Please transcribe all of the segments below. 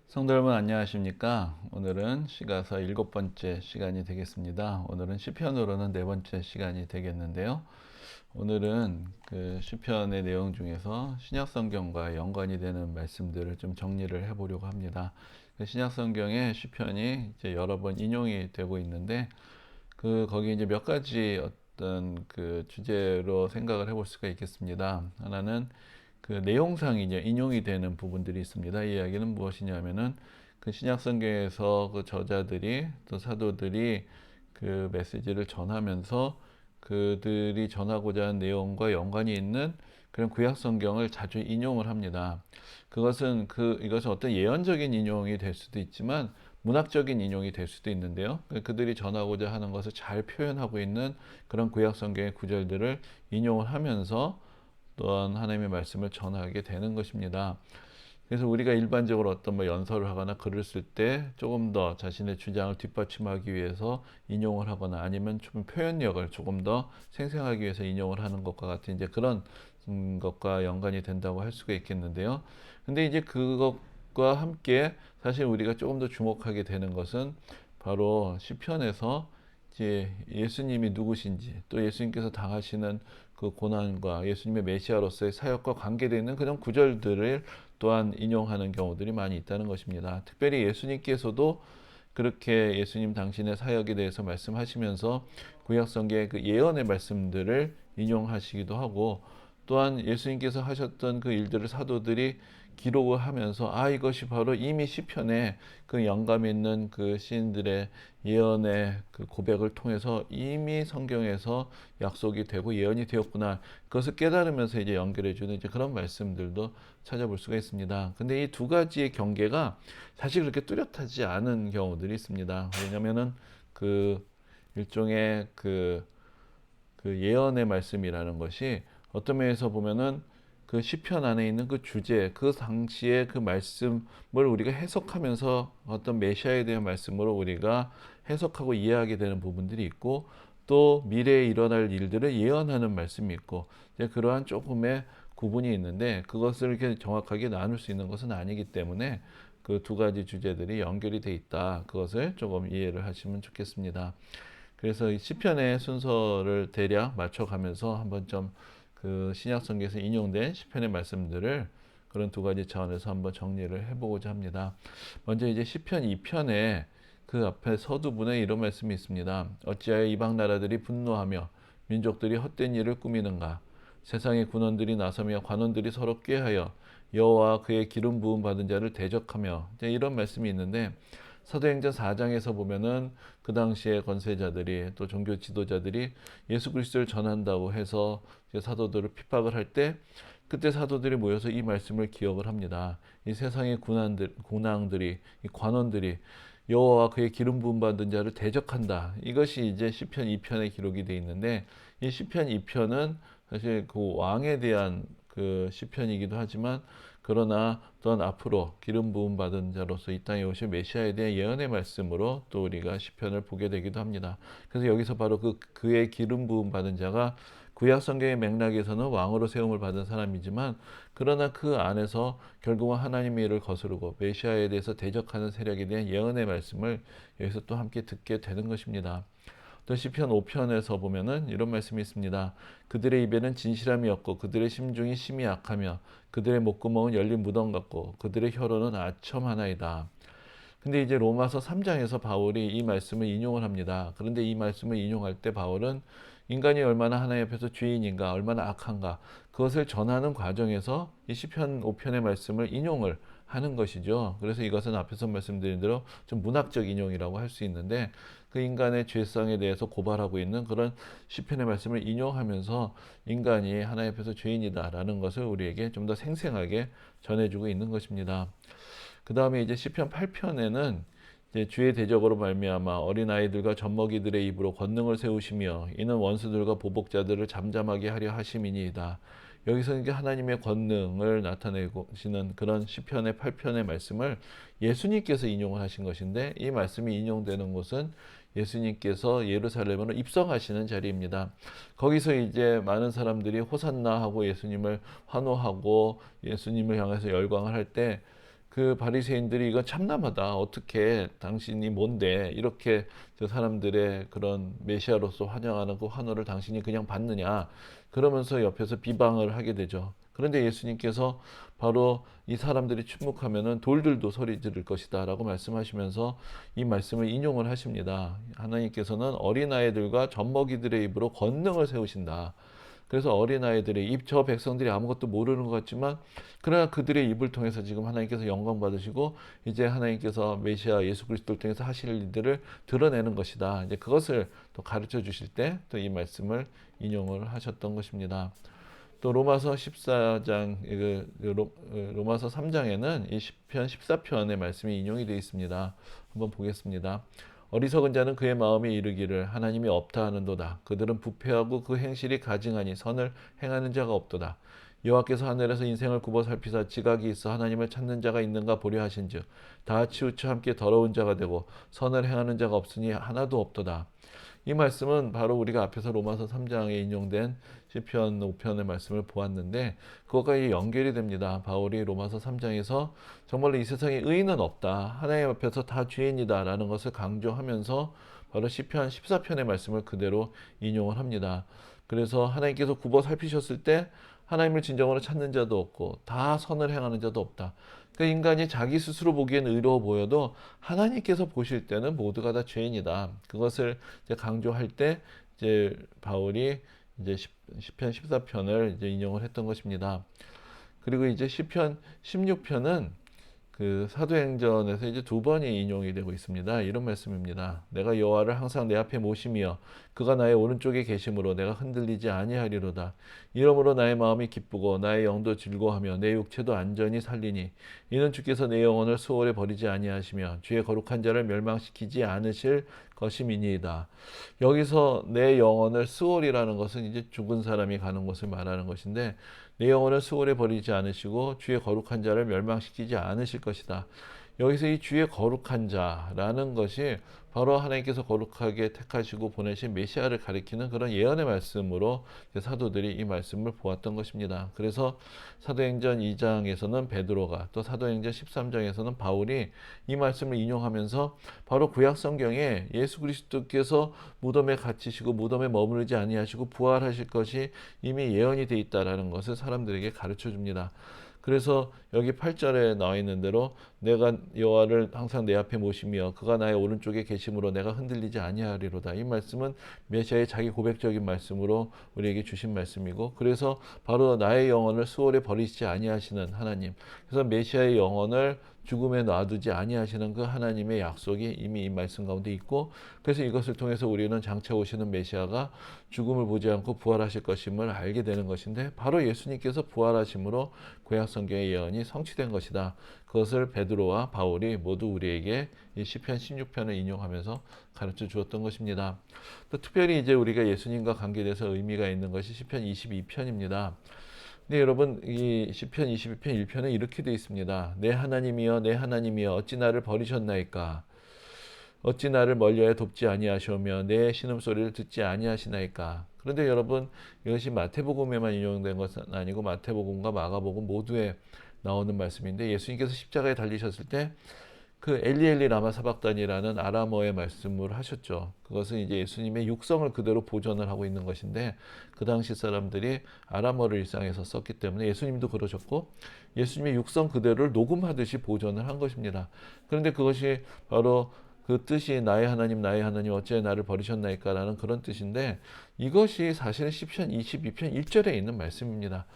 성도 여러분 안녕하십니까? 오늘은 시가서 7번째 시간이 되겠습니다. 오늘은 시편으로는 4번째 시간이 되겠는데요. 오늘은 그 시편의 내용 중에서 신약 성경과 연관이 되는 말씀들을 좀 정리를 해보려고 합니다. 신약 성경에 시편이 이제 여러 번 인용이 되고 있는데 거기 이제 몇 가지 어떤 그 주제로 생각을 해볼 수가 있겠습니다. 하나는 그 내용상 이제 인용이 되는 부분들이 있습니다. 이 이야기는 무엇이냐면은 그 신약 성경에서 그 저자들이 또 사도들이 그 메시지를 전하면서 그들이 전하고자 하는 내용과 연관이 있는 그런 구약 성경을 자주 인용을 합니다. 이것은 어떤 예언적인 인용이 될 수도 있지만 문학적인 인용이 될 수도 있는데요. 그들이 전하고자 하는 것을 잘 표현하고 있는 그런 구약 성경의 구절들을 인용을 하면서 또한 하나님의 말씀을 전하게 되는 것입니다. 그래서 우리가 일반적으로 어떤 연설을 하거나 글을 쓸 때 조금 더 자신의 주장을 뒷받침하기 위해서 인용을 하거나 아니면 좀 표현력을 조금 더 생생하기 위해서 인용을 하는 것과 같은 이제 그런 것과 연관이 된다고 할 수가 있겠는데요. 근데 이제 그것과 함께 사실 우리가 조금 더 주목하게 되는 것은 바로 시편에서 이제 예수님이 누구신지 또 예수님께서 당하시는 그 고난과 예수님의 메시아로서의 사역과 관계되어 있는 그런 구절들을 또한 인용하는 경우들이 많이 있다는 것입니다. 특별히 예수님께서도 그렇게 예수님 당신의 사역에 대해서 말씀하시면서 구약 성경의 그 예언의 말씀들을 인용하시기도 하고 또한 예수님께서 하셨던 그 일들을 사도들이 기록을 하면서 이것이 바로 이미 시편에 그 영감 있는 그 시인들의 예언의 그 고백을 통해서 이미 성경에서 약속이 되고 예언이 되었구나. 그것을 깨달으면서 이제 연결해 주는 이제 그런 말씀들도 찾아볼 수가 있습니다. 근데 이 두 가지의 경계가 사실 그렇게 뚜렷하지 않은 경우들이 있습니다. 왜냐면은 그 일종의 그 예언의 말씀이라는 것이 어떤 면에서 보면은 그 시편 안에 있는 그 주제, 그 당시의 그 말씀을 우리가 해석하면서 어떤 메시아에 대한 말씀으로 우리가 해석하고 이해하게 되는 부분들이 있고 또 미래에 일어날 일들을 예언하는 말씀이 있고 이제 그러한 조금의 구분이 있는데 그것을 이렇게 정확하게 나눌 수 있는 것은 아니기 때문에 그 두 가지 주제들이 연결이 돼 있다. 그것을 조금 이해를 하시면 좋겠습니다. 그래서 이 시편의 순서를 대략 맞춰가면서 한번 좀 그 신약 성경에서 인용된 시편의 말씀들을 그런 두 가지 차원에서 한번 정리를 해보고자 합니다. 먼저 이제 시편 2편에 그 앞에 서두분에 이런 말씀이 있습니다. 어찌하여 이방 나라들이 분노하며 민족들이 헛된 일을 꾸미는가? 세상의 군원들이 나서며 관원들이 서로 꾀하여 여호와 그의 기름 부음 받은 자를 대적하며 이런 말씀이 있는데 사도행전 4장에서 보면은 그 당시에 권세자들이 또 종교 지도자들이 예수 그리스도를 전한다고 해서 사도들을 핍박을 할 때 그때 사도들이 모여서 이 말씀을 기억을 합니다. 이 세상의 군왕들이 이 관원들이 여호와와 그의 기름 부음 받은 자를 대적한다. 이것이 이제 시편 2편에 기록이 되어 있는데 이 시편 2편은 사실 그 왕에 대한 그 시편이기도 하지만 그러나 또한 앞으로 기름 부음 받은 자로서 이 땅에 오실 메시아에 대한 예언의 말씀으로 또 우리가 시편을 보게 되기도 합니다. 그래서 여기서 바로 그의 기름 부음 받은 자가 구약 성경의 맥락에서는 왕으로 세움을 받은 사람이지만 그러나 그 안에서 결국은 하나님의 일을 거스르고 메시아에 대해서 대적하는 세력에 대한 예언의 말씀을 여기서 또 함께 듣게 되는 것입니다. 또 시편 5편에서 보면은 이런 말씀이 있습니다. 그들의 입에는 진실함이 없고 그들의 심중이 심히 약하며 그들의 목구멍은 열린 무덤 같고 그들의 혀로는 아첨 하나이다. 근데 이제 로마서 3장에서 바울이 이 말씀을 인용을 합니다. 그런데 이 말씀을 인용할 때 바울은 인간이 얼마나 하나님 앞에서 죄인인가, 얼마나 악한가, 그것을 전하는 과정에서 이 시편 5편의 말씀을 인용을 하는 것이죠. 그래서 이것은 앞에서 말씀드린 대로 좀 문학적 인용이라고 할 수 있는데 그 인간의 죄성에 대해서 고발하고 있는 그런 시편의 말씀을 인용하면서 인간이 하나님 앞에서 죄인이다라는 것을 우리에게 좀 더 생생하게 전해주고 있는 것입니다. 그 다음에 이제 시편 8편에는 이제 주의 대적으로 말미암아 어린 아이들과 젖먹이들의 입으로 권능을 세우시며 이는 원수들과 보복자들을 잠잠하게 하려 하심이니이다. 여기서 이제 하나님의 권능을 나타내시는 그런 시편의 8편의 말씀을 예수님께서 인용을 하신 것인데 이 말씀이 인용되는 곳은 예수님께서 예루살렘으로 입성하시는 자리입니다. 거기서 이제 많은 사람들이 호산나 하고 예수님을 환호하고 예수님을 향해서 열광을 할때 그 바리새인들이 이건 참남하다. 어떻게 당신이 뭔데 이렇게 저 사람들의 그런 메시아로서 환영하는 그 환호를 당신이 그냥 받느냐. 그러면서 옆에서 비방을 하게 되죠. 그런데 예수님께서 바로 이 사람들이 침묵하면은 돌들도 소리 지를 것이다라고 말씀하시면서 이 말씀을 인용을 하십니다. 하나님께서는 어린아이들과 젖먹이들의 입으로 권능을 세우신다. 그래서 어린아이들의 입, 저 백성들이 아무것도 모르는 것 같지만 그러나 그들의 입을 통해서 지금 하나님께서 영광 받으시고 이제 하나님께서 메시아 예수 그리스도를 통해서 하실 일들을 드러내는 것이다. 이제 그것을 또 가르쳐 주실 때 또 이 말씀을 인용을 하셨던 것입니다. 또 로마서 14장 로마서 3장에는 이 시편 14편의 말씀이 인용이 되어 있습니다. 한번 보겠습니다. 어리석은 자는 그의 마음에 이르기를 하나님이 없다 하는도다. 그들은 부패하고 그 행실이 가증하니 선을 행하는 자가 없도다. 여호와께서 하늘에서 인생을 굽어 살피사 지각이 있어 하나님을 찾는 자가 있는가 보려 하신즉 다 치우쳐 함께 더러운 자가 되고 선을 행하는 자가 없으니 하나도 없도다. 이 말씀은 바로 우리가 앞에서 로마서 3장에 인용된 시편 5편의 말씀을 보았는데 그것과 연결이 됩니다. 바울이 로마서 3장에서 정말로 이 세상에 의인은 없다. 하나님 앞에서 다 죄인이다 라는 것을 강조하면서 바로 시편 14편의 말씀을 그대로 인용을 합니다. 그래서 하나님께서 굽어 살피셨을 때 하나님을 진정으로 찾는 자도 없고 다 선을 행하는 자도 없다. 그 인간이 자기 스스로 보기엔 의로워 보여도 하나님께서 보실 때는 모두가 다 죄인이다. 그것을 이제 강조할 때 이제 바울이 이제 시편 14편을 이제 인용을 했던 것입니다. 그리고 이제 시편 16편은 그 사도행전에서 이제 두 번이 인용이 되고 있습니다. 이런 말씀입니다. 내가 여호와를 항상 내 앞에 모시며 그가 나의 오른쪽에 계심으로 내가 흔들리지 아니하리로다. 이러므로 나의 마음이 기쁘고 나의 영도 즐거워하며 내 육체도 안전히 살리니 이는 주께서 내 영혼을 수월에 버리지 아니하시며 주의 거룩한 자를 멸망시키지 않으실 것임이니이다. 여기서 내 영혼을 수월이라는 것은 이제 죽은 사람이 가는 곳을 말하는 것인데 내 영혼을 수월에 버리지 않으시고 주의 거룩한 자를 멸망시키지 않으실 것이다. 여기서 이 주의 거룩한 자라는 것이 바로 하나님께서 거룩하게 택하시고 보내신 메시아를 가리키는 그런 예언의 말씀으로 사도들이 이 말씀을 보았던 것입니다. 그래서 사도행전 2장에서는 베드로가 또 사도행전 13장에서는 바울이 이 말씀을 인용하면서 바로 구약 성경에 예수 그리스도께서 무덤에 갇히시고 무덤에 머무르지 아니하시고 부활하실 것이 이미 예언이 되어 있다라는 것을 사람들에게 가르쳐 줍니다. 그래서 여기 8절에 나와 있는 대로 내가 여호와를 항상 내 앞에 모시며 그가 나의 오른쪽에 계심으로 내가 흔들리지 아니하리로다. 이 말씀은 메시아의 자기 고백적인 말씀으로 우리에게 주신 말씀이고 그래서 바로 나의 영혼을 수월에 버리시지 아니하시는 하나님. 그래서 메시아의 영혼을 죽음에 놔두지 아니하시는 그 하나님의 약속이 이미 이 말씀 가운데 있고 그래서 이것을 통해서 우리는 장차 오시는 메시아가 죽음을 보지 않고 부활하실 것임을 알게 되는 것인데 바로 예수님께서 부활하심으로 구약 성경의 예언이 성취된 것이다. 그것을 베드로와 바울이 모두 우리에게 이 시편 16편을 인용하면서 가르쳐 주었던 것입니다. 또 특별히 이제 우리가 예수님과 관계돼서 의미가 있는 것이 시편 22편입니다. 네, 여러분, 이 시편 22편 1편에 이렇게 되어 있습니다. 내 하나님이여, 내 하나님이여, 어찌 나를 버리셨나이까? 어찌 나를 멀리하여 돕지 아니하시오며 내 신음소리를 듣지 아니하시나이까? 그런데 여러분, 이것이 마태복음에만 인용된 것은 아니고 마태복음과 마가복음 모두에 나오는 말씀인데 예수님께서 십자가에 달리셨을 때 그 엘리 라마 사박단이라는 아람어의 말씀을 하셨죠. 그것은 이제 예수님의 육성을 그대로 보존을 하고 있는 것인데 그 당시 사람들이 아람어를 일상에서 썼기 때문에 예수님도 그러셨고 예수님의 육성 그대로를 녹음하듯이 보존을 한 것입니다. 그런데 그것이 바로 그 뜻이 나의 하나님 어찌 나를 버리셨나이까 라는 그런 뜻인데 이것이 사실은 시편 22편 1절에 있는 말씀입니다.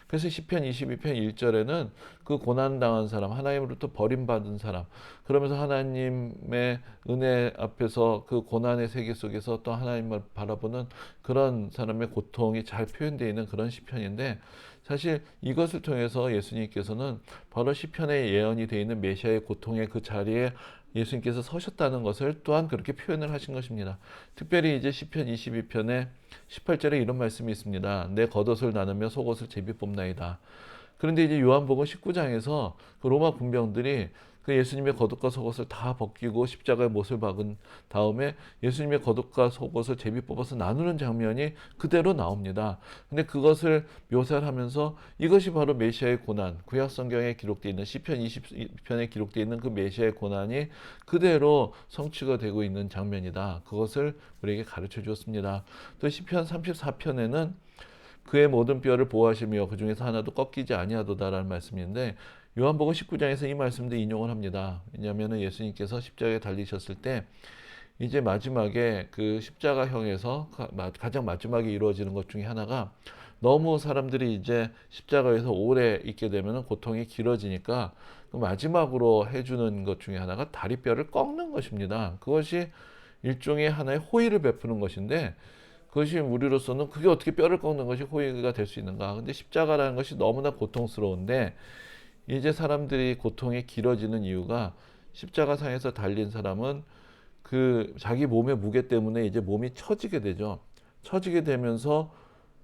그래서 시편 22편 1절에는 그 고난당한 사람, 하나님으로부터 버림받은 사람, 그러면서 하나님의 은혜 앞에서 그 고난의 세계 속에서 또 하나님을 바라보는 그런 사람의 고통이 잘 표현되어 있는 그런 시편인데 사실 이것을 통해서 예수님께서는 바로 시편에 예언이 되어 있는 메시아의 고통의 그 자리에 예수님께서 서셨다는 것을 또한 그렇게 표현을 하신 것입니다. 특별히 이제 시편 22편에 18절에 이런 말씀이 있습니다. 내 겉옷을 나누며 속옷을 제비 뽑나이다. 그런데 이제 요한복음 19장에서 그 로마 군병들이 그 예수님의 겉옷과 속옷을 다 벗기고 십자가의 못을 박은 다음에 예수님의 겉옷과 속옷을 제비 뽑아서 나누는 장면이 그대로 나옵니다. 근데 그것을 묘사를 하면서 이것이 바로 메시아의 고난, 구약 성경에 기록되어 있는 시편 20편에 기록되어 있는 그 메시아의 고난이 그대로 성취가 되고 있는 장면이다. 그것을 우리에게 가르쳐 주었습니다. 또 시편 34편에는 그의 모든 뼈를 보호하시며 그 중에서 하나도 꺾이지 아니하도다라는 말씀인데, 요한복음 19장에서 이 말씀도 인용을 합니다. 왜냐하면 예수님께서 십자가에 달리셨을 때 이제 마지막에 그 십자가형에서 가장 마지막에 이루어지는 것 중에 하나가, 너무 사람들이 이제 십자가에서 오래 있게 되면 고통이 길어지니까 그 마지막으로 해주는 것 중에 하나가 다리뼈를 꺾는 것입니다. 그것이 일종의 하나의 호의를 베푸는 것인데, 그것이 우리로서는 그게 어떻게 뼈를 꺾는 것이 호의가 될 수 있는가. 근데 십자가라는 것이 너무나 고통스러운데, 이제 사람들이 고통이 길어지는 이유가, 십자가상에서 달린 사람은 그 자기 몸의 무게 때문에 이제 몸이 처지게 되죠. 처지게 되면서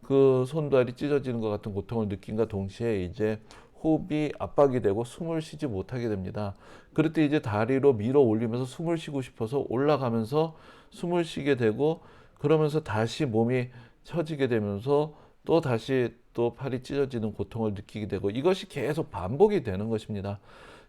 그 손다리 찢어지는 것 같은 고통을 느낀과 동시에 이제 호흡이 압박이 되고 숨을 쉬지 못하게 됩니다. 그럴 때 이제 다리로 밀어 올리면서 숨을 쉬고 싶어서 올라가면서 숨을 쉬게 되고, 그러면서 다시 몸이 처지게 되면서 또 다시 또 팔이 찢어지는 고통을 느끼게 되고, 이것이 계속 반복이 되는 것입니다.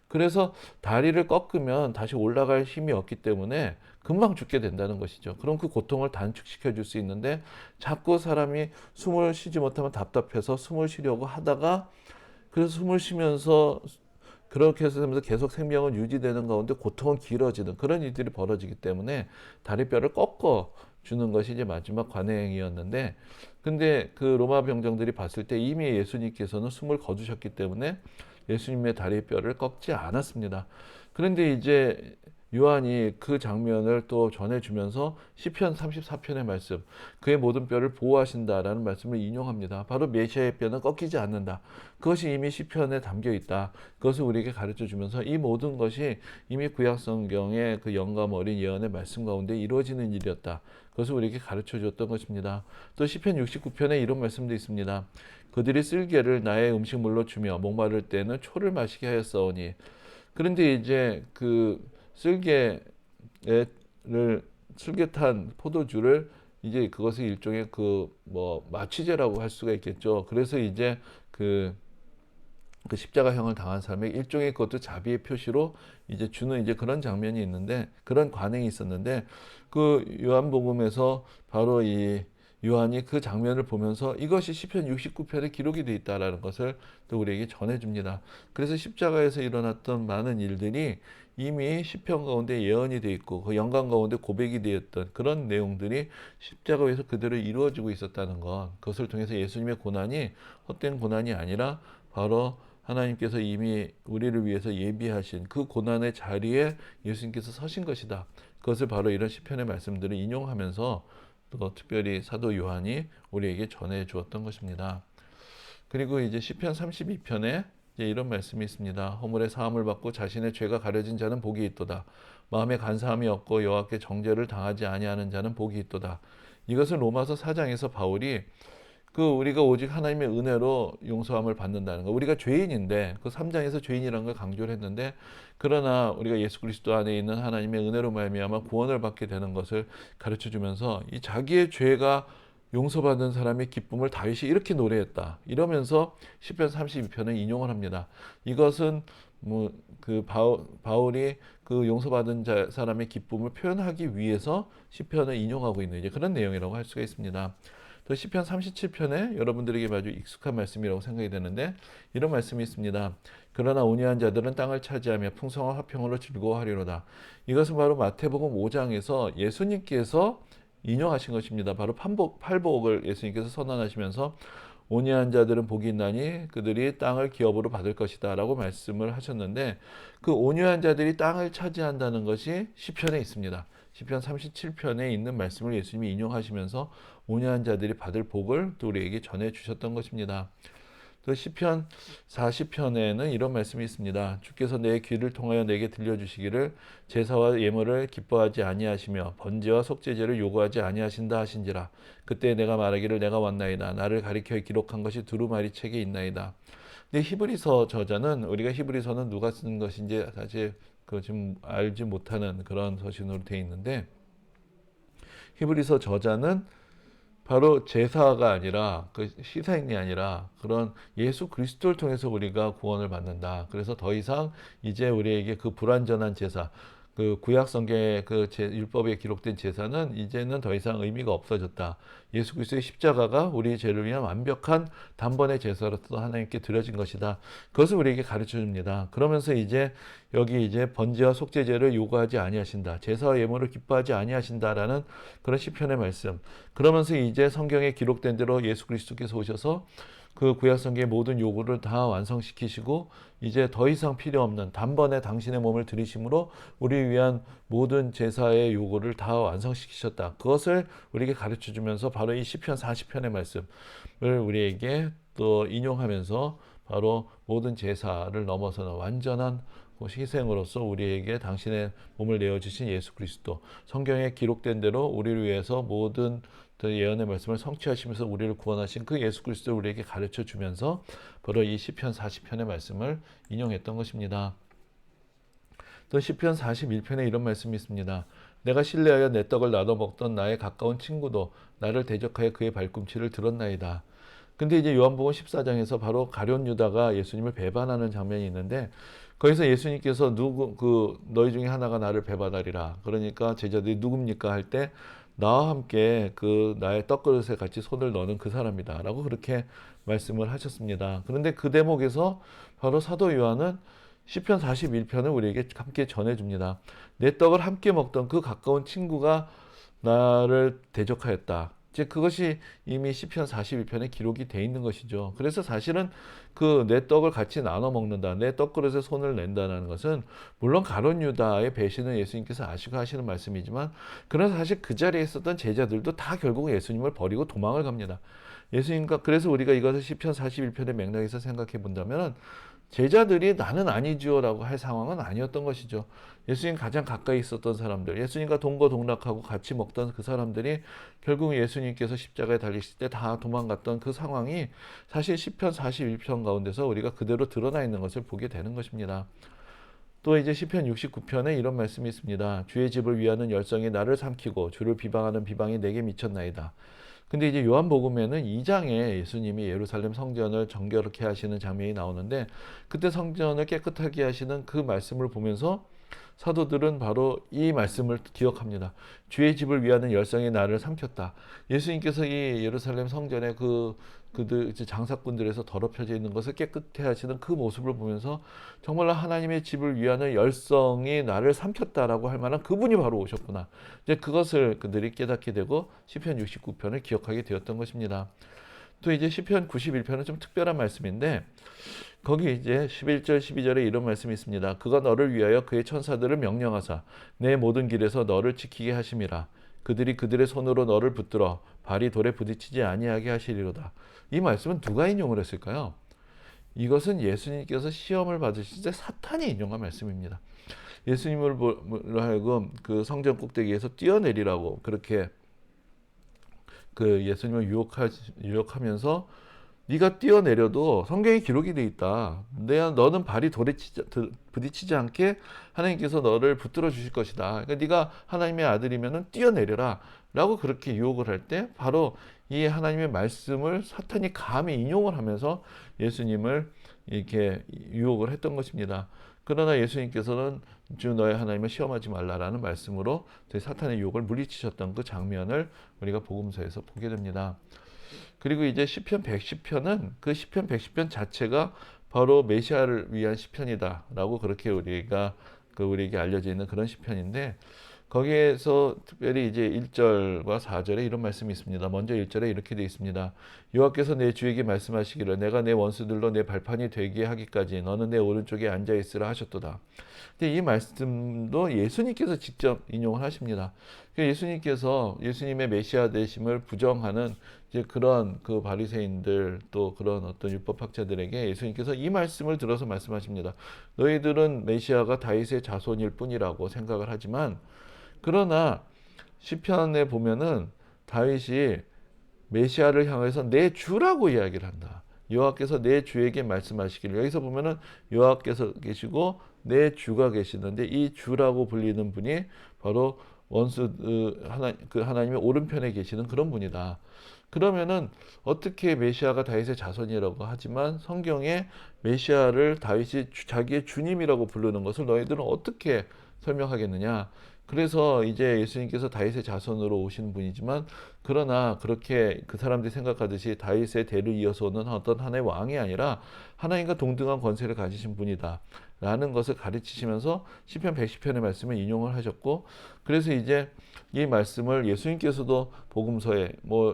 그래서 다리를 꺾으면 다시 올라갈 힘이 없기 때문에 금방 죽게 된다는 것이죠. 그럼 그 고통을 단축시켜 줄 수 있는데, 자꾸 사람이 숨을 쉬지 못하면 답답해서 숨을 쉬려고 하다가, 그래서 숨을 쉬면서 그렇게 해서 하면서 계속 생명은 유지되는 가운데 고통은 길어지는 그런 일들이 벌어지기 때문에 다리뼈를 꺾어 주는 것이 이제 마지막 관행이었는데, 근데 그 로마 병정들이 봤을 때 이미 예수님께서는 숨을 거두셨기 때문에 예수님의 다리뼈를 꺾지 않았습니다. 그런데 이제 요한이 그 장면을 또 전해주면서 시편 34편의 말씀, 그의 모든 뼈를 보호하신다라는 말씀을 인용합니다. 바로 메시아의 뼈는 꺾이지 않는다. 그것이 이미 시편에 담겨 있다. 그것을 우리에게 가르쳐 주면서 이 모든 것이 이미 구약 성경의 그 영감 어린 예언의 말씀 가운데 이루어지는 일이었다. 그것을 우리에게 가르쳐 주었던 것입니다. 또 시편 69편에 이런 말씀도 있습니다. 그들이 쓸개를 나의 음식물로 주며 목마를 때는 초를 마시게 하였사오니. 그런데 이제 그 쓸개를 술개탄 포도주를 이제 그것을 일종의 그 뭐 마취제라고 할 수가 있겠죠. 그래서 이제 그 십자가형을 당한 사람에게 일종의 그것도 자비의 표시로 이제 주는 이제 그런 장면이 있는데, 그런 관행이 있었는데, 그 요한복음에서 바로 이 요한이 그 장면을 보면서 이것이 시편 69편에 기록이 되어 있다라는 것을 또 우리에게 전해줍니다. 그래서 십자가에서 일어났던 많은 일들이 이미 시편 가운데 예언이 되어 있고 그 영감 가운데 고백이 되었던 그런 내용들이 십자가에서 그대로 이루어지고 있었다는 것, 그것을 통해서 예수님의 고난이 헛된 고난이 아니라 바로 하나님께서 이미 우리를 위해서 예비하신 그 고난의 자리에 예수님께서 서신 것이다. 그것을 바로 이런 시편의 말씀들을 인용하면서 또 특별히 사도 요한이 우리에게 전해 주었던 것입니다. 그리고 이제 시편 32편에 이제 이런 말씀이 있습니다. 허물의 사함을 받고 자신의 죄가 가려진 자는 복이 있도다. 마음에 간사함이 없고 여호와께 정죄를 당하지 아니하는 자는 복이 있도다. 이것은 로마서 4장에서 바울이 우리가 오직 하나님의 은혜로 용서함을 받는다는 거. 우리가 죄인인데 그 3장에서 죄인이라는 걸 강조를 했는데, 그러나 우리가 예수 그리스도 안에 있는 하나님의 은혜로 말미암아 구원을 받게 되는 것을 가르쳐 주면서 이 자기의 죄가 용서받은 사람의 기쁨을 다윗이 이렇게 노래했다. 이러면서 시편 32편을 인용을 합니다. 이것은 바울이 그 용서받은 사람의 기쁨을 표현하기 위해서 시편을 인용하고 있는 이제 그런 내용이라고 할 수가 있습니다. 또 시편 37편에 여러분들에게 아주 익숙한 말씀이라고 생각이 되는데, 이런 말씀이 있습니다. 그러나 온유한 자들은 땅을 차지하며 풍성한 화평으로 즐거워하리로다. 이것은 바로 마태복음 5장에서 예수님께서 인용하신 것입니다. 바로 팔복을 예수님께서 선언하시면서 온유한 자들은 복이 있나니 그들이 땅을 기업으로 받을 것이다 라고 말씀을 하셨는데, 그 온유한 자들이 땅을 차지한다는 것이 시편에 있습니다. 시편 37편에 있는 말씀을 예수님이 인용하시면서 온유한 자들이 받을 복을 또 우리에게 전해 주셨던 것입니다. 또 시편 40편에는 이런 말씀이 있습니다. 주께서 내 귀를 통하여 내게 들려주시기를 제사와 예물을 기뻐하지 아니하시며 번제와 속죄제를 요구하지 아니하신다 하신지라. 그때 내가 말하기를 내가 왔나이다. 나를 가리켜 기록한 것이 두루마리 책에 있나이다. 근데 히브리서 저자는 우리가 히브리서는 누가 쓴 것인지 사실 그 지금 알지 못하는 그런 서신으로 되어 있는데 히브리서 저자는 바로 제사가 아니라 그 희생이 아니라 그런 예수 그리스도를 통해서 우리가 구원을 받는다. 그래서 더 이상 이제 우리에게 그 불완전한 제사, 그 구약 성경의 그 율법에 기록된 제사는 이제는 더 이상 의미가 없어졌다. 예수 그리스도의 십자가가 우리의 죄를 위한 완벽한 단번의 제사로서 하나님께 드려진 것이다. 그것을 우리에게 가르쳐 줍니다. 그러면서 이제 여기 이제 번제와 속죄제를 요구하지 아니하신다. 제사와 예물을 기뻐하지 아니하신다라는 그런 시편의 말씀. 그러면서 이제 성경에 기록된 대로 예수 그리스도께서 오셔서 그 구약 성경의 모든 요구를 다 완성시키시고 이제 더 이상 필요 없는 단번에 당신의 몸을 들이심으로 우리 위한 모든 제사의 요구를 다 완성시키셨다. 그것을 우리에게 가르쳐 주면서 바로 이 시편 40편의 말씀을 우리에게 또 인용하면서 바로 모든 제사를 넘어서는 완전한 희생으로서 우리에게 당신의 몸을 내어주신 예수 그리스도, 성경에 기록된 대로 우리를 위해서 모든 예언의 말씀을 성취하시면서 우리를 구원하신 그 예수 그리스도를 우리에게 가르쳐 주면서 바로 이 시편 40편의 말씀을 인용했던 것입니다. 또 시편 41편에 이런 말씀이 있습니다. 내가 신뢰하여 내 떡을 나눠 먹던 나의 가까운 친구도 나를 대적하여 그의 발꿈치를 들었나이다. 근데 이제 요한복음 14장에서 바로 가룟 유다가 예수님을 배반하는 장면이 있는데 거기서 예수님께서 너희 중에 하나가 나를 배반하리라. 그러니까 제자들이 누굽니까 할 때 나와 함께 그 나의 떡그릇에 같이 손을 넣는 그 사람이다라고 그렇게 말씀을 하셨습니다. 그런데 그 대목에서 바로 사도 요한은 시편 41편을 우리에게 함께 전해줍니다. 내 떡을 함께 먹던 그 가까운 친구가 나를 대적하였다. 이제 그것이 이미 시편 41편에 기록이 돼 있는 것이죠. 그래서 사실은 그 내 떡을 같이 나눠 먹는다, 내 떡그릇에 손을 낸다는 것은 물론 가룟 유다의 배신은 예수님께서 아시고 하시는 말씀이지만 그러나 사실 그 자리에 있었던 제자들도 다 결국 예수님을 버리고 도망을 갑니다. 예수님과 그래서 우리가 이것을 시편 41편의 맥락에서 생각해 본다면 제자들이 나는 아니지요라고 할 상황은 아니었던 것이죠. 예수님 가장 가까이 있었던 사람들, 예수님과 동거동락하고 같이 먹던 그 사람들이 결국 예수님께서 십자가에 달리실 때 다 도망갔던 그 상황이 사실 시편 41편 가운데서 우리가 그대로 드러나 있는 것을 보게 되는 것입니다. 또 이제 시편 69편에 이런 말씀이 있습니다. 주의 집을 위하는 열성이 나를 삼키고 주를 비방하는 비방이 내게 미쳤나이다. 근데 이제 요한복음에는 2장에 예수님이 예루살렘 성전을 정결케 하시는 장면이 나오는데 그때 성전을 깨끗하게 하시는 그 말씀을 보면서 사도들은 바로 이 말씀을 기억합니다. 주의 집을 위하는 열성이 나를 삼켰다. 예수님께서 이 예루살렘 성전의 그들 장사꾼들에서 더럽혀져 있는 것을 깨끗해 하시는 그 모습을 보면서 정말로 하나님의 집을 위하는 열성이 나를 삼켰다라고 할 만한 그분이 바로 오셨구나. 이제 그것을 그들이 깨닫게 되고 시편 69편을 기억하게 되었던 것입니다. 또 이제 시편 91편은 좀 특별한 말씀인데 거기 이제 11절 12절에 이런 말씀이 있습니다. 그가 너를 위하여 그의 천사들을 명령하사 내 모든 길에서 너를 지키게 하심이라. 그들이 그들의 손으로 너를 붙들어 발이 돌에 부딪히지 아니하게 하시리로다. 이 말씀은 누가 인용을 했을까요? 이것은 예수님께서 시험을 받으실 때 사탄이 인용한 말씀입니다. 예수님을 하여금 그 성전 꼭대기에서 뛰어내리라고 그렇게 그 예수님을 유혹하면서 네가 뛰어내려도 성경에 기록이 돼 있다. 너는 발이 돌에 부딪히지 않게 하나님께서 너를 붙들어 주실 것이다. 그러니까 네가 하나님의 아들이면은 뛰어내려라. 라고 그렇게 유혹을 할 때 바로 이 하나님의 말씀을 사탄이 감히 인용을 하면서 예수님을 이렇게 유혹을 했던 것입니다. 그러나 예수님께서는 주 너의 하나님을 시험하지 말라라는 말씀으로 사탄의 유혹을 물리치셨던 그 장면을 우리가 복음서에서 보게 됩니다. 그리고 이제 시편 110편은 그 시편 110편 자체가 바로 메시아를 위한 시편이다라고 그렇게 우리에게 알려져 있는 그런 시편인데 거기에서 특별히 이제 1절과 4절에 이런 말씀이 있습니다. 먼저 1절에 이렇게 되어 있습니다. 여호와께서 내 주에게 말씀하시기를 내가 내 원수들로 내 발판이 되게 하기까지 너는 내 오른쪽에 앉아 있으라 하셨도다. 근데 이 말씀도 예수님께서 직접 인용을 하십니다. 예수님께서 예수님의 메시아 되심을 부정하는 이제 그런 그 바리새인들 또 그런 어떤 율법학자들에게 예수님께서 이 말씀을 들어서 말씀하십니다. 너희들은 메시아가 다윗의 자손일 뿐이라고 생각을 하지만 그러나 시편에 보면은 다윗이 메시아를 향해서 내 주라고 이야기를 한다. 여호와께서 내 주에게 말씀하시기를. 여기서 보면은 여호와께서 계시고 내 주가 계시는데 이 주라고 불리는 분이 바로 원수 하나님의 오른편에 계시는 그런 분이다. 그러면은 어떻게 메시아가 다윗의 자손이라고 하지만 성경에 메시아를 다윗이 자기의 주님이라고 부르는 것을 너희들은 어떻게 설명하겠느냐? 그래서 이제 예수님께서 다윗의 자손으로 오신 분이지만 그러나 그렇게 그 사람들이 생각하듯이 다윗의 대를 이어서 오는 어떤 하나의 왕이 아니라 하나님과 동등한 권세를 가지신 분이다 라는 것을 가르치시면서 시편 110편의 말씀을 인용을 하셨고, 그래서 이제 이 말씀을 예수님께서도 복음서에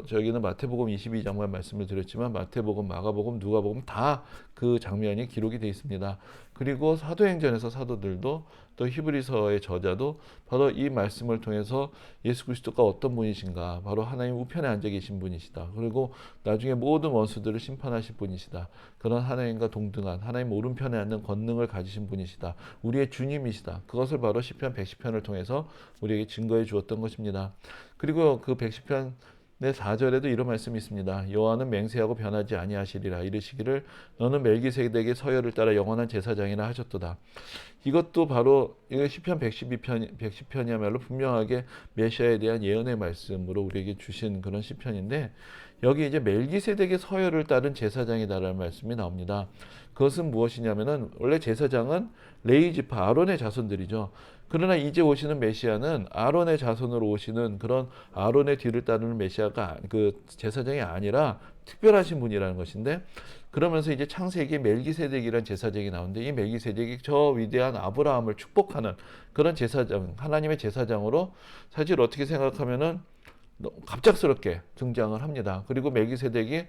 저기는 마태복음 22장만 말씀을 드렸지만 마태복음, 마가복음, 누가복음 다 그 장면이 기록이 되어 있습니다. 그리고 사도행전에서 사도들도 또 히브리서의 저자도 바로 이 말씀을 통해서 예수 그리스도가 어떤 분이신가, 바로 하나님 우편에 앉아 계신 분이시다. 그리고 나중에 모든 원수들을 심판하실 분이시다. 그런 하나님과 동등한 하나님 오른편에 앉는 권능을 가지신 분이시다. 우리의 주님이시다. 그것을 바로 시편 110편을 통해서 우리에게 증거해 주었던 것입니다. 그리고 그 110편 내 4절에도 이런 말씀이 있습니다. 여호와는 맹세하고 변하지 아니하시리라. 이르시기를 너는 멜기세덱의 서열을 따라 영원한 제사장이라 하셨도다. 이것도 바로 시편 110편이야말로 분명하게 메시아에 대한 예언의 말씀으로 우리에게 주신 그런 시편인데, 여기 이제 멜기세덱의 서열을 따른 제사장이다라는 말씀이 나옵니다. 그것은 무엇이냐면은 원래 제사장은 레위 지파 아론의 자손들이죠. 그러나 이제 오시는 메시아는 아론의 자손으로 오시는 그런 아론의 뒤를 따르는 메시아가 그 제사장이 아니라 특별하신 분이라는 것인데, 그러면서 이제 창세기에 멜기세덱이라는 제사장이 나오는데 이 멜기세덱이 저 위대한 아브라함을 축복하는 그런 제사장, 하나님의 제사장으로 사실 어떻게 생각하면은 갑작스럽게 등장을 합니다. 그리고 멜기세덱이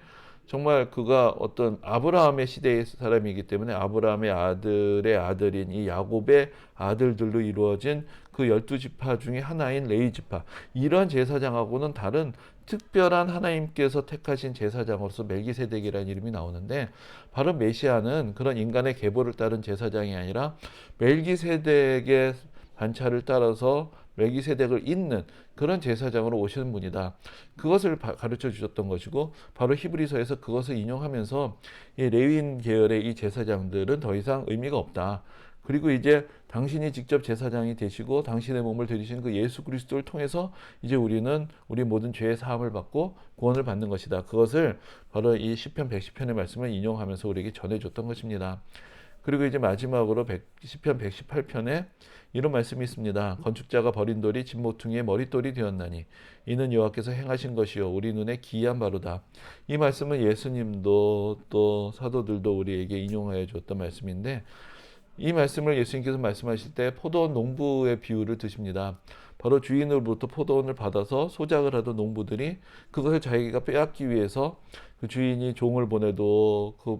정말 그가 어떤 아브라함의 시대의 사람이기 때문에 아브라함의 아들의 아들인 이 야곱의 아들들로 이루어진 그 12지파 중에 하나인 레위지파, 이런 제사장하고는 다른 특별한 하나님께서 택하신 제사장으로서 멜기세덱이라는 이름이 나오는데, 바로 메시아는 그런 인간의 계보를 따른 제사장이 아니라 멜기세덱의 반차를 따라서 멜기세덱을 잇는 그런 제사장으로 오시는 분이다. 그것을 가르쳐 주셨던 것이고, 바로 히브리서에서 그것을 인용하면서 이 레위인 계열의 이 제사장들은 더 이상 의미가 없다. 그리고 이제 당신이 직접 제사장이 되시고 당신의 몸을 드리신 그 예수 그리스도를 통해서 이제 우리는 우리 모든 죄의 사함을 받고 구원을 받는 것이다. 그것을 바로 이 시편 110편의 말씀을 인용하면서 우리에게 전해줬던 것입니다. 그리고 이제 마지막으로 시편 118편에 이런 말씀이 있습니다. 건축자가 버린 돌이 집 모퉁이의 머릿돌이 되었나니 이는 여호와께서 행하신 것이요 우리 눈에 기이한 바로다. 이 말씀은 예수님도 또 사도들도 우리에게 인용하여 줬던 말씀인데, 이 말씀을 예수님께서 말씀하실 때 포도원 농부의 비유를 드십니다. 바로 주인으로부터 포도원을 받아서 소작을 하던 농부들이 그것을 자기가 빼앗기 위해서 그 주인이 종을 보내도 그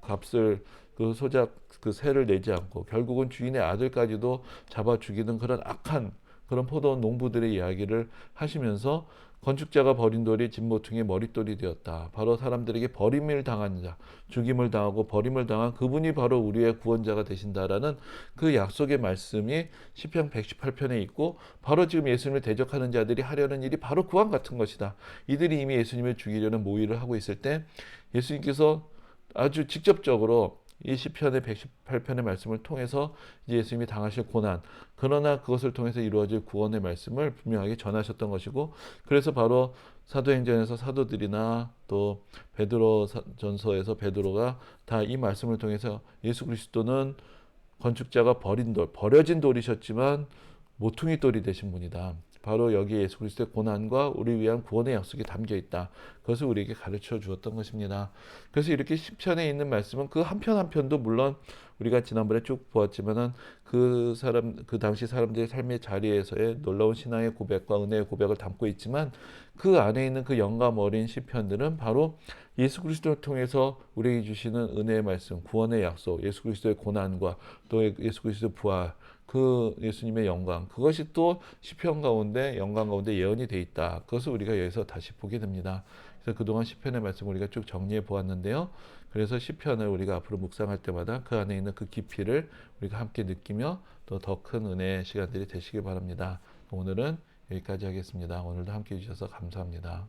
값을 그 소작 그 세를 내지 않고 결국은 주인의 아들까지도 잡아 죽이는 그런 악한 그런 포도원 농부들의 이야기를 하시면서 건축자가 버린 돌이 집 모퉁이의 머릿돌이 되었다. 바로 사람들에게 버림을 당한 자, 죽임을 당하고 버림을 당한 그분이 바로 우리의 구원자가 되신다라는 그 약속의 말씀이 시편 118편에 있고, 바로 지금 예수님을 대적하는 자들이 하려는 일이 바로 그와 같은 것이다. 이들이 이미 예수님을 죽이려는 모의를 하고 있을 때 예수님께서 아주 직접적으로 이 시편의 118편의 말씀을 통해서 이제 예수님이 당하실 고난, 그러나 그것을 통해서 이루어질 구원의 말씀을 분명하게 전하셨던 것이고, 그래서 바로 사도행전에서 사도들이나 또 베드로 전서에서 베드로가 다 이 말씀을 통해서 예수 그리스도는 건축자가 버린 돌, 버려진 돌이셨지만 모퉁이 돌이 되신 분이다. 바로 여기에 예수 그리스도의 고난과 우리 위한 구원의 약속이 담겨 있다. 그것을 우리에게 가르쳐 주었던 것입니다. 그래서 이렇게 시편에 있는 말씀은 그 한 편 한 편도 물론 우리가 지난번에 쭉 보았지만은 그 당시 사람들의 삶의 자리에서의 놀라운 신앙의 고백과 은혜의 고백을 담고 있지만, 그 안에 있는 그 영감 어린 시편들은 바로 예수 그리스도를 통해서 우리에게 주시는 은혜의 말씀, 구원의 약속, 예수 그리스도의 고난과 또 예수 그리스도의 부활, 그 예수님의 영광, 그것이 또 시편 가운데 영광 가운데 예언이 돼 있다. 그것을 우리가 여기서 다시 보게 됩니다. 그래서 그동안 시편의 말씀을 우리가 쭉 정리해 보았는데요. 그래서 시편을 우리가 앞으로 묵상할 때마다 그 안에 있는 그 깊이를 우리가 함께 느끼며 또 더 큰 은혜의 시간들이 되시길 바랍니다. 오늘은 여기까지 하겠습니다. 오늘도 함께 해주셔서 감사합니다.